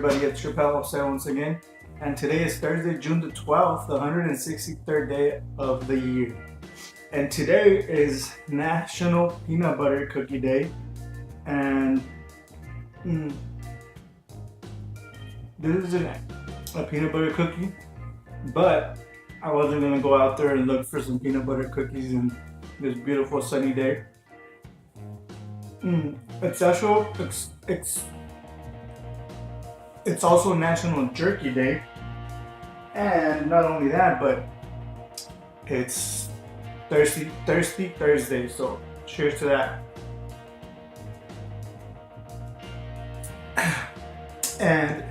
everybody, it's your pal Jose once again. And today is Thursday, June the 12th, the 163rd day of the year. And today is National Peanut Butter Cookie Day. And this is a peanut butter cookie, but I wasn't gonna go out there and look for some peanut butter cookies in this beautiful sunny day. It's also National Jerky Day, and not only that, but it's Thirsty Thursday. So cheers to that. And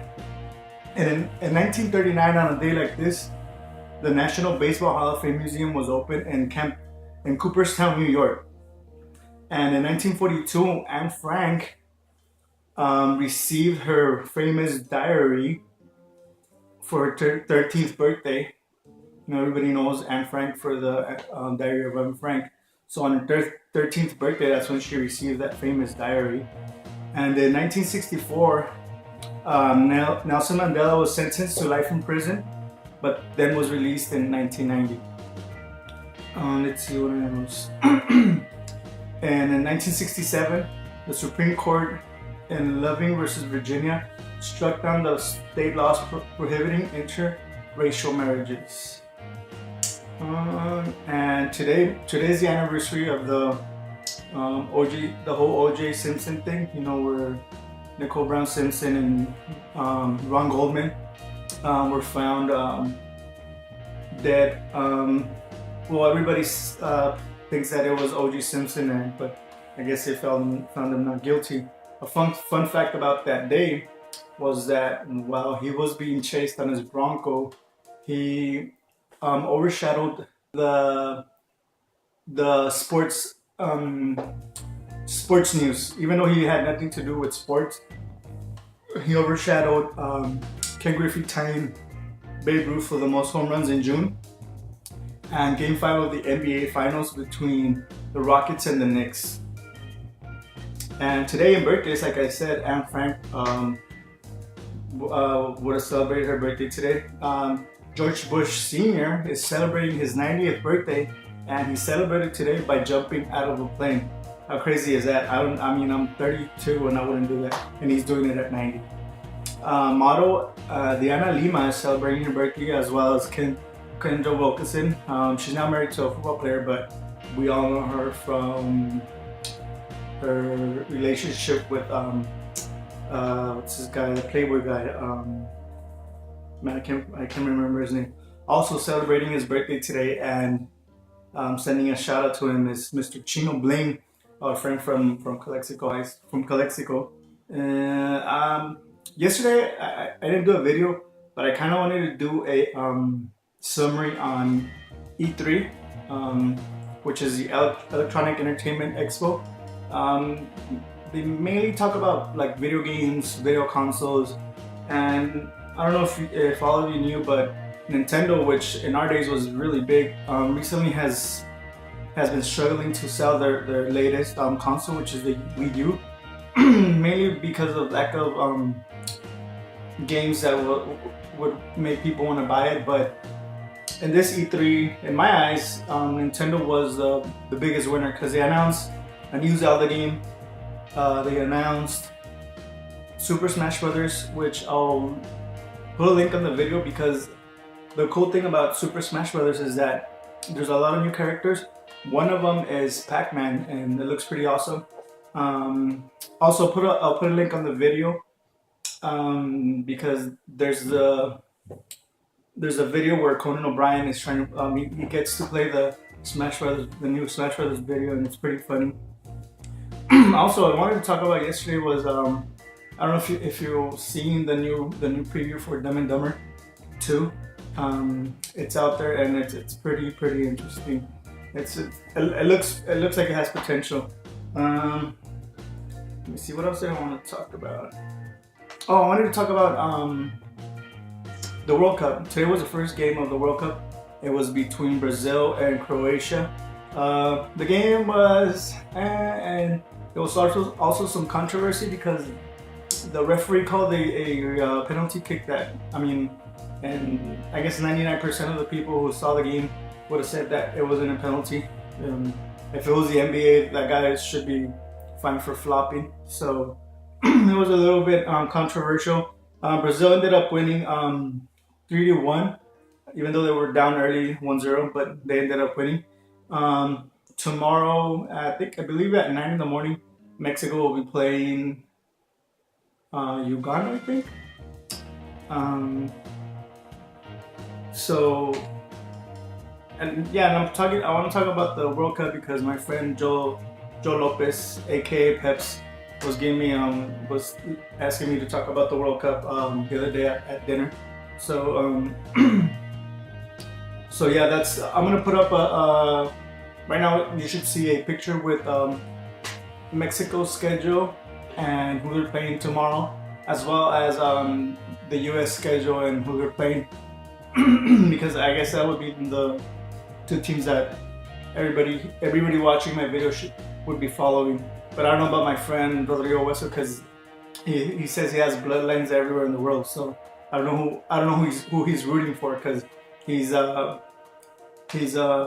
in 1939, on a day like this, the National Baseball Hall of Fame Museum was opened in Cooperstown, New York. And in 1942, Anne Frank received her famous diary for her 13th birthday. You know, everybody knows Anne Frank for the Diary of Anne Frank. So on her 13th birthday, that's when she received that famous diary. And in 1964, Nelson Mandela was sentenced to life in prison, but then was released in 1990. Let's see what else. And in 1967, the Supreme Court in Loving versus Virginia struck down the state laws prohibiting interracial marriages. And today's the anniversary of the whole O.J. Simpson thing. You know, where Nicole Brown Simpson and Ron Goldman were found dead. Well, everybody thinks that it was O.J. Simpson, but I guess they found him not guilty. A fun fact about that day was that while he was being chased on his Bronco, he overshadowed the sports news. Even though he had nothing to do with sports, he overshadowed Ken Griffey tying Babe Ruth for the most home runs in June, and Game 5 of the NBA Finals between the Rockets and the Knicks. And today in birthdays, like I said, Anne Frank would have celebrated her birthday today. George Bush Sr. is celebrating his 90th birthday, and he celebrated today by jumping out of a plane. How crazy is that? I'm 32 and I wouldn't do that, and he's doing it at 90. Model Diana Lima is celebrating her birthday, as well as Kendra Wilkinson. She's not married to a football player, but we all know her from her relationship with what's this guy, the Playboy guy? Man, I can't remember his name. Also celebrating his birthday today and sending a shout out to him is Mr. Chino Bling, our friend from Calexico. Yesterday I didn't do a video, but I kind of wanted to do a summary on E3, which is the Electronic Entertainment Expo. They mainly talk about like video games, video consoles, and I don't know if all of you knew, but Nintendo, which in our days was really big, recently has been struggling to sell their latest console, which is the Wii U, mainly because of lack of games that would make people want to buy it. But in this E3, in my eyes, Nintendo was the biggest winner, because they announced a new Zelda game. They announced Super Smash Brothers, which I'll put a link on the video, because the cool thing about Super Smash Brothers is that there's a lot of new characters. One of them is Pac-Man, and it looks pretty awesome. Also, I'll put a link on the video, because there's a video where Conan O'Brien is trying to he gets to play the new Smash Brothers video, and it's pretty funny. Also, I wanted to talk about yesterday was I don't know if you've seen the new preview for Dumb and Dumber 2. It's out there, and it's pretty interesting. It looks like it has potential. Let me see, what else did I want to talk about? Oh, I wanted to talk about the World Cup. Today was the first game of the World Cup. It was between Brazil and Croatia. The game was, and there was also some controversy because the referee called a penalty kick that, I mean, and I guess 99% of the people who saw the game would have said that it wasn't a penalty. If it was the NBA, that guy should be fined for flopping. So it was a little bit controversial. Brazil ended up winning 3-1, even though they were down early 1-0, but they ended up winning. Tomorrow, I believe at 9 in the morning, Mexico will be playing Uganda, I think. So, and yeah, and I want to talk about the World Cup because my friend Joe Lopez, aka Peps, was asking me to talk about the World Cup the other day at dinner. So so yeah, I'm gonna put up right now you should see a picture with Mexico's schedule and who they're playing tomorrow, as well as the US schedule and who they're playing. Because I guess that would be the two teams that everybody watching my video would be following. But I don't know about my friend Rodrigo Hueso because he says he has bloodlines everywhere in the world. So I don't know who he's rooting for because he's a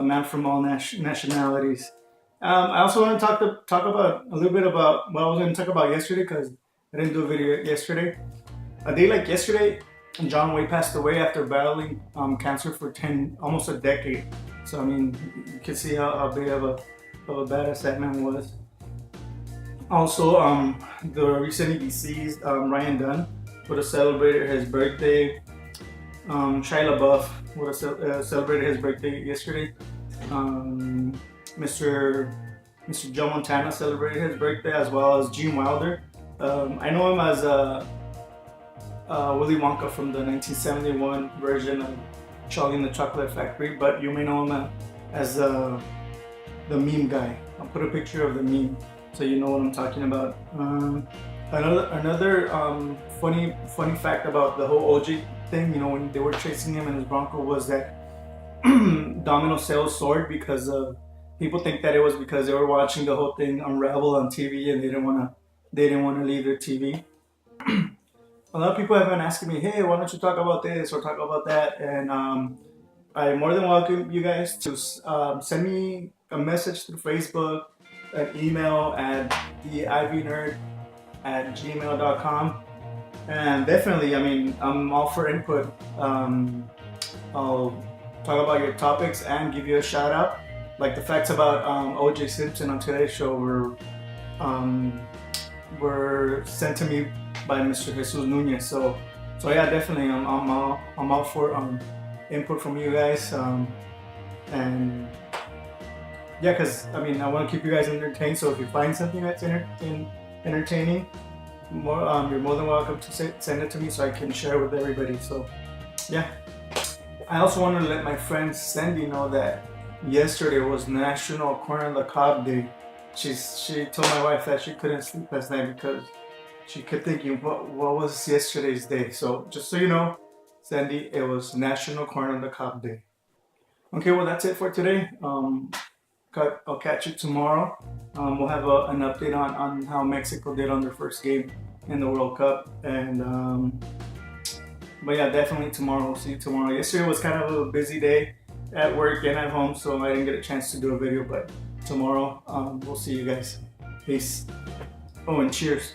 man from all nationalities. I also want to talk about a little bit about what I was going to talk about yesterday because I didn't do a video yesterday. A day like yesterday, John Wayne passed away after battling cancer for almost a decade. So I mean, you can see how big of a badass that man was. Also, the recently deceased Ryan Dunn would have celebrated his birthday. Shia LaBeouf would have celebrated his birthday yesterday. Mr. Joe Montana celebrated his birthday, as well as Gene Wilder. I know him as Willy Wonka from the 1971 version of Charlie and the Chocolate Factory, but you may know him as the meme guy. I'll put a picture of the meme so you know what I'm talking about. Another funny fact about the whole OJ thing, you know, when they were chasing him in his Bronco, was that Domino sales soared because people think that it was because they were watching the whole thing unravel on TV and they didn't want to leave their TV. A lot of people have been asking me, hey, why don't you talk about this or talk about that? And I more than welcome you guys to send me a message through Facebook, an email at theivnerd@gmail.com. And definitely, I mean, I'm all for input. I'll talk about your topics and give you a shout out. Like the facts about O.J. Simpson on today's show were sent to me by Mr. Jesus Nunez. So yeah, definitely, I'm all for input from you guys. And yeah, because I mean, I want to keep you guys entertained. So if you find something that's entertaining, you're more than welcome to send it to me so I can share with everybody. So yeah, I also want to let my friend Sandy know that yesterday was National Corn on the Cob Day. She told my wife that she couldn't sleep last night because she kept thinking, what was yesterday's day? So just so you know, Sandy, it was National Corn on the Cob Day. Okay, well that's it for today. I'll catch you tomorrow. We'll have an update on how Mexico did on their first game in the World Cup. And but yeah, definitely tomorrow. We'll see you tomorrow. Yesterday was kind of a busy day at work and at home, so I didn't get a chance to do a video. But tomorrow, we'll see you guys. Peace. Oh, and cheers.